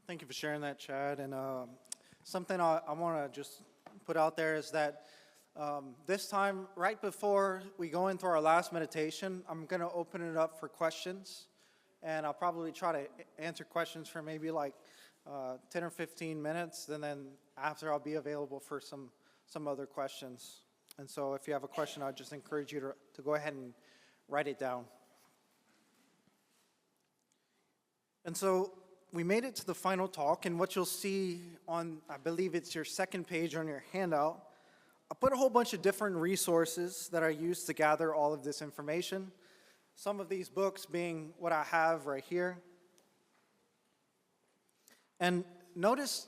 Thank you for sharing that, Chad. And something I want to just put out there is that this time, right before we go into our last meditation, I'm going to open it up for questions. And I'll probably try to answer questions for maybe like 10 or 15 minutes. And then after, I'll be available for some other questions. And so if you have a question, I'd just encourage you to go ahead and write it down. And so we made it to the final talk, and what you'll see on, I believe it's your second page on your handout, I put a whole bunch of different resources that I used to gather all of this information. Some of these books being what I have right here. And notice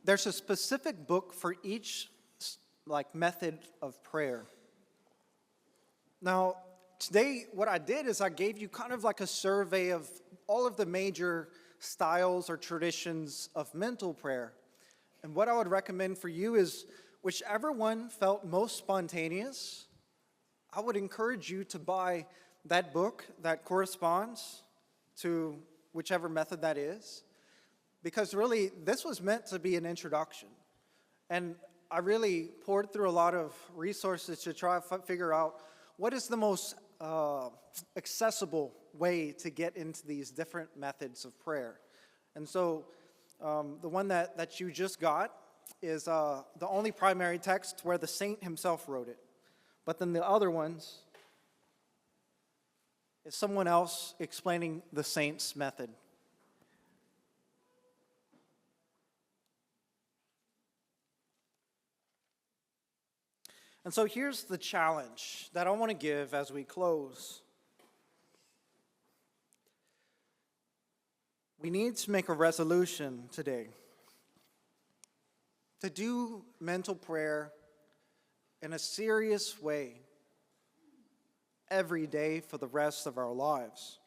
there's a specific book for each method of prayer. Now, today what I did is I gave you kind of like a survey of all of the major styles or traditions of mental prayer. And what I would recommend for you is whichever one felt most spontaneous, I would encourage you to buy that book that corresponds to whichever method that is. Because really, this was meant to be an introduction. And I really poured through a lot of resources to try to figure out what is the most accessible way to get into these different methods of prayer. And so the one that you just got is the only primary text where the saint himself wrote it. But then the other ones is someone else explaining the saint's method. And so here's the challenge that I want to give as we close. We need to make a resolution today to do mental prayer in a serious way every day for the rest of our lives.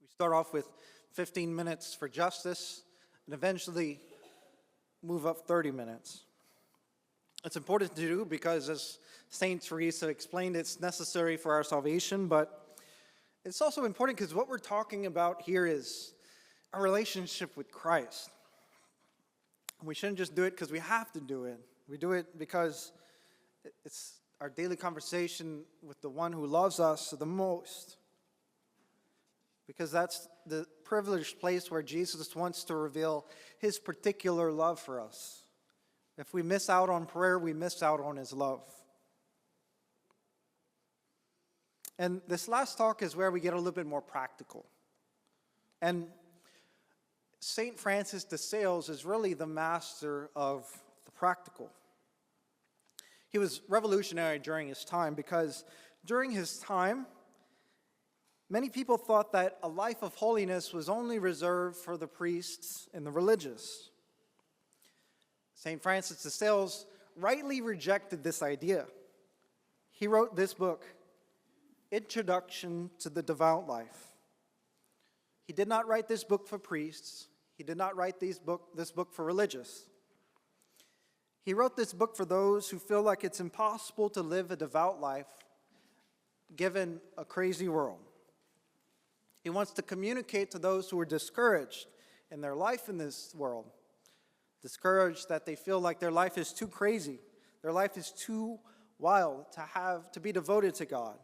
We start off with 15 minutes for justice, and eventually move up 30 minutes. It's important to do because, as St. Teresa explained, it's necessary for our salvation, but it's also important because what we're talking about here is our relationship with Christ. We shouldn't just do it because we have to do it. We do it because it's our daily conversation with the one who loves us the most. Because that's the privileged place where Jesus wants to reveal his particular love for us. If we miss out on prayer, we miss out on his love. And this last talk is where we get a little bit more practical. And St. Francis de Sales is really the master of the practical. He was revolutionary during his time because during his time, many people thought that a life of holiness was only reserved for the priests and the religious. St. Francis de Sales rightly rejected this idea. He wrote this book, Introduction to the Devout Life. He did not write this book for priests. He did not write this book for religious. He wrote this book for those who feel like it's impossible to live a devout life given a crazy world. He wants to communicate to those who are discouraged in their life in this world, discouraged that they feel like their life is too crazy, their life is too wild to be devoted to God.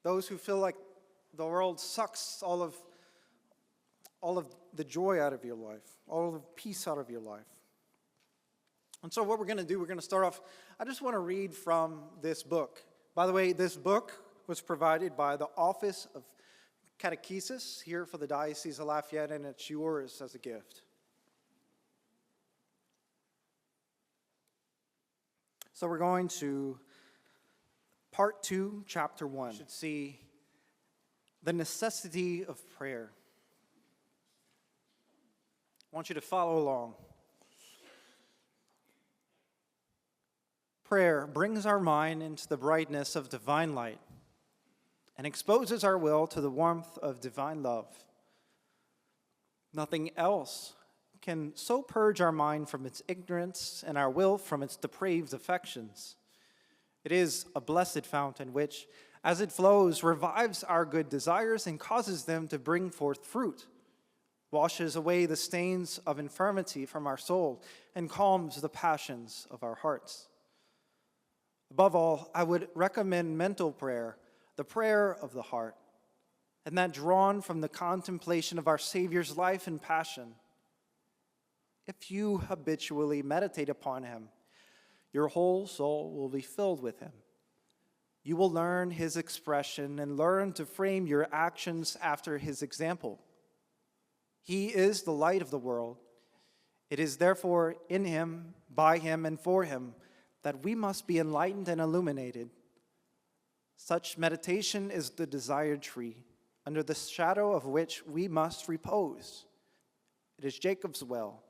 Those who feel like the world sucks all of the joy out of your life, all of the peace out of your life. And so what we're going to do, we're going to start off, I just want to read from this book. By the way, this book was provided by the Office of Catechesis here for the Diocese of Lafayette, and it's yours as a gift. So we're going to part 2, chapter 1. You should see the necessity of prayer. I want you to follow along. Prayer brings our mind into the brightness of divine light and exposes our will to the warmth of divine love. Nothing else can so purge our mind from its ignorance and our will from its depraved affections It is a blessed fountain which, as it flows, revives our good desires and causes them to bring forth fruit, washes away the stains of infirmity from our soul, and calms the passions of our hearts. Above all, I would recommend mental prayer, the prayer of the heart, and that drawn from the contemplation of our Savior's life and passion. If you habitually meditate upon him, your whole soul will be filled with him. You will learn his expression and learn to frame your actions after his example. He is the light of the world. It is therefore in him, by him, and for him that we must be enlightened and illuminated. Such meditation is the desired tree, under the shadow of which we must repose. It is Jacob's well,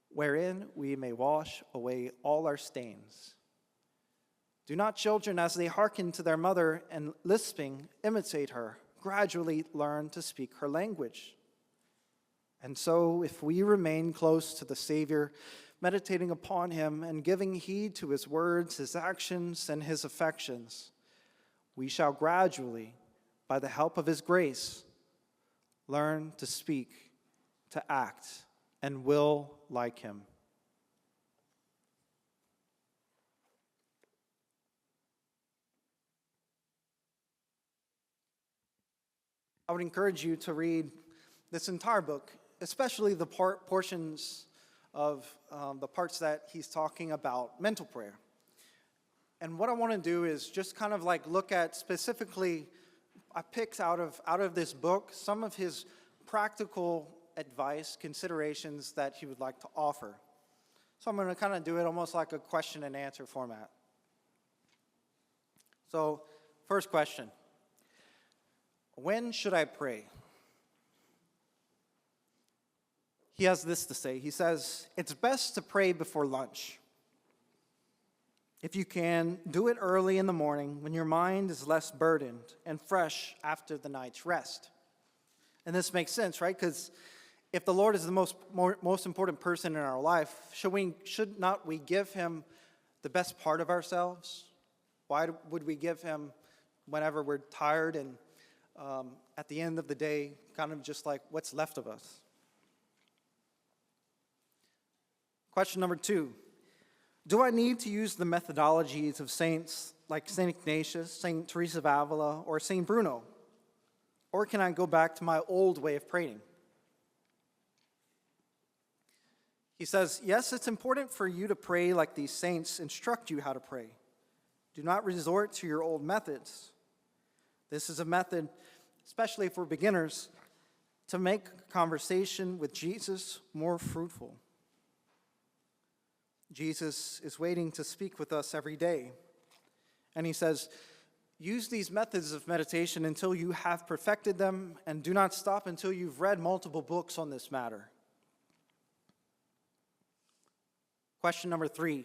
wherein we may wash away all our stains. Do not children, as they hearken to their mother and lisping, imitate her, gradually learn to speak her language. And so, if we remain close to the Savior, meditating upon him and giving heed to his words, his actions, and his affections, we shall gradually, by the help of his grace, learn to speak, to act, and will like him. I would encourage you to read this entire book, especially the portions of the parts that he's talking about mental prayer. And what I want to do is just kind of like look at specifically, I picked out of this book some of his practical advice, considerations that he would like to offer. So I'm going to kind of do it almost like a question and answer format. So, first question. When should I pray? He has this to say. He says, it's best to pray before lunch. If you can, do it early in the morning when your mind is less burdened and fresh after the night's rest. And this makes sense, right? Because if the Lord is the most important person in our life, should not we give him the best part of ourselves? Why would we give him whenever we're tired and at the end of the day, kind of just like what's left of us? Question number 2. Do I need to use the methodologies of saints like St. Ignatius, St. Teresa of Avila, or St. Bruno? Or can I go back to my old way of praying? He says, yes, it's important for you to pray like these saints instruct you how to pray. Do not resort to your old methods. This is a method, especially for beginners, to make conversation with Jesus more fruitful. Jesus is waiting to speak with us every day. And he says, use these methods of meditation until you have perfected them, and do not stop until you've read multiple books on this matter. Question number 3,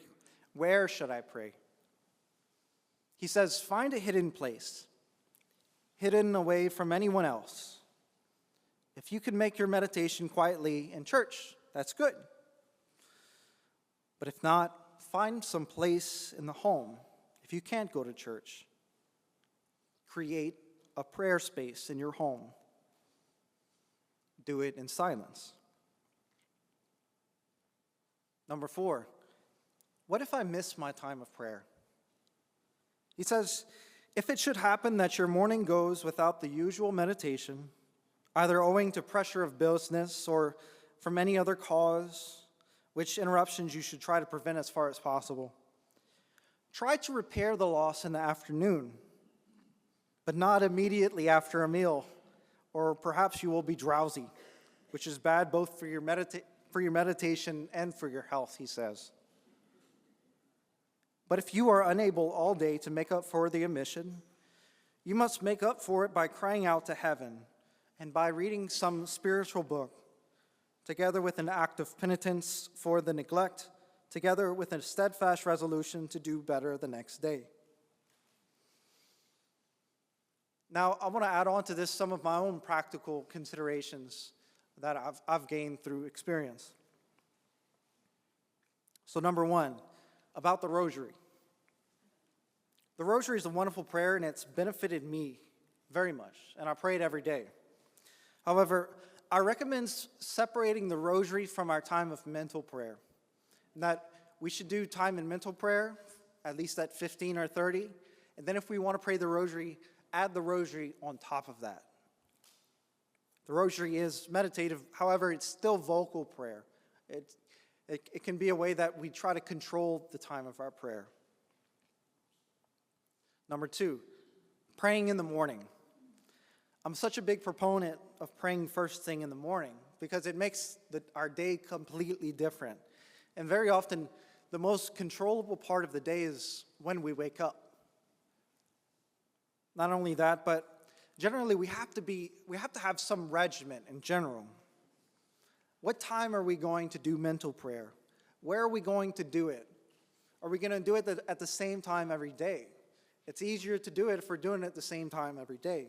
where should I pray? He says, find a hidden place, hidden away from anyone else. If you can make your meditation quietly in church, that's good. But if not, find some place in the home. If you can't go to church, create a prayer space in your home. Do it in silence. Number 4, what if I miss my time of prayer? He says, if it should happen that your morning goes without the usual meditation, either owing to pressure of business or from any other cause, which interruptions you should try to prevent as far as possible, try to repair the loss in the afternoon, but not immediately after a meal, or perhaps you will be drowsy, which is bad both for your meditation and for your health, he says. But if you are unable all day to make up for the omission, you must make up for it by crying out to heaven and by reading some spiritual book, together with an act of penitence for the neglect, together with a steadfast resolution to do better the next day. Now, I want to add on to this some of my own practical considerations that I've gained through experience. So number 1, about the rosary. The Rosary is a wonderful prayer, and it's benefited me very much, and I pray it every day. However, I recommend separating the Rosary from our time of mental prayer, and that we should do time in mental prayer, at least at 15 or 30, and then if we want to pray the Rosary, add the Rosary on top of that. The Rosary is meditative, however, it's still vocal prayer. It can be a way that we try to control the time of our prayer. Number 2, praying in the morning. I'm such a big proponent of praying first thing in the morning because it makes our day completely different. And very often, the most controllable part of the day is when we wake up. Not only that, but generally we have to have some regimen in general. What time are we going to do mental prayer? Where are we going to do it? Are we going to do it at the same time every day? It's easier to do it if we're doing it at the same time every day.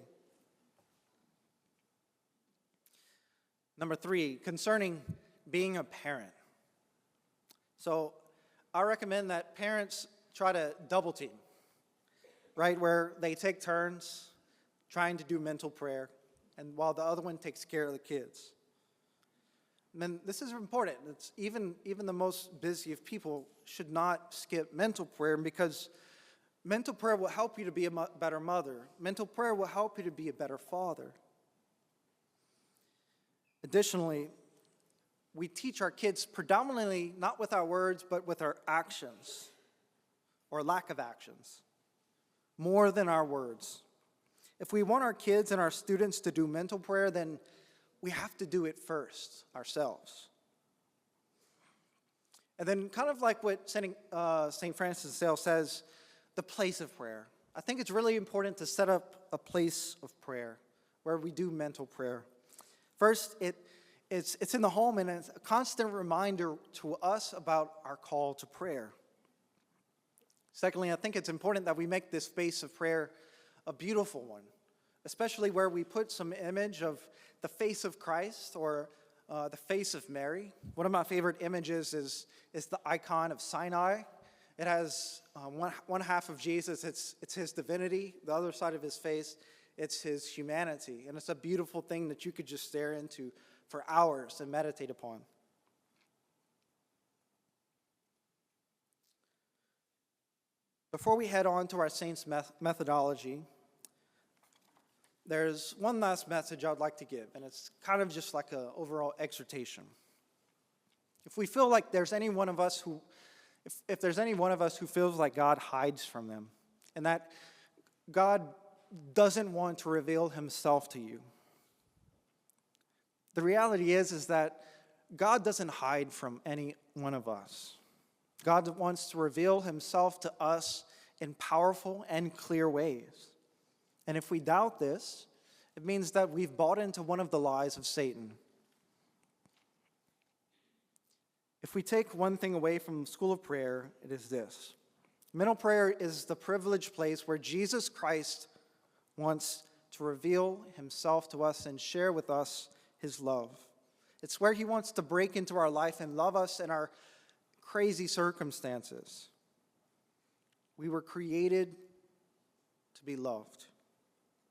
Number 3, concerning being a parent. So I recommend that parents try to double team, right? Where they take turns trying to do mental prayer, and while the other one takes care of the kids. And this is important. It's even the most busy of people should not skip mental prayer, because mental prayer will help you to be a better mother. Mental prayer will help you to be a better father. Additionally, we teach our kids predominantly not with our words, but with our actions, or lack of actions, more than our words. If we want our kids and our students to do mental prayer, then we have to do it first ourselves. And then kind of like what St. Francis of Sales says, the place of prayer. I think it's really important to set up a place of prayer where we do mental prayer. First, it's in the home, and it's a constant reminder to us about our call to prayer. Secondly, I think it's important that we make this space of prayer a beautiful one, especially where we put some image of the face of Christ or the face of Mary. One of my favorite images is the icon of Sinai. It has one half of Jesus, it's his divinity. The other side of his face, it's his humanity. And it's a beautiful thing that you could just stare into for hours and meditate upon. Before we head on to our saints' methodology, there's one last message I'd like to give, and it's kind of just like an overall exhortation. If we feel like there's any one of us who feels like God hides from them, and that God doesn't want to reveal himself to you, the reality is that God doesn't hide from any one of us. God wants to reveal himself to us in powerful and clear ways. And if we doubt this, it means that we've bought into one of the lies of Satan. If we take one thing away from the school of prayer, it is this. Mental prayer is the privileged place where Jesus Christ wants to reveal himself to us and share with us his love. It's where he wants to break into our life and love us in our crazy circumstances. We were created to be loved.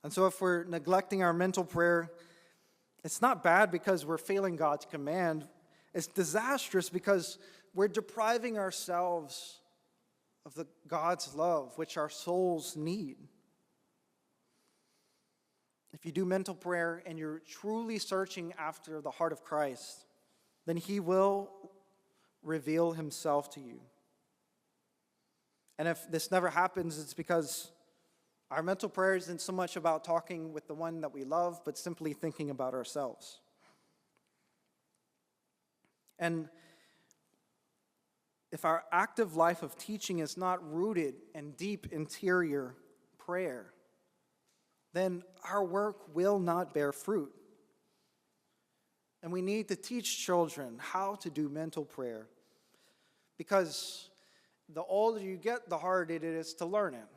And so if we're neglecting our mental prayer, it's not bad because we're failing God's command. It's disastrous because we're depriving ourselves of God's love, which our souls need. If you do mental prayer and you're truly searching after the heart of Christ, then he will reveal himself to you. And if this never happens, it's because our mental prayer isn't so much about talking with the one that we love, but simply thinking about ourselves. And if our active life of teaching is not rooted in deep interior prayer, then our work will not bear fruit. And we need to teach children how to do mental prayer, because the older you get, the harder it is to learn it.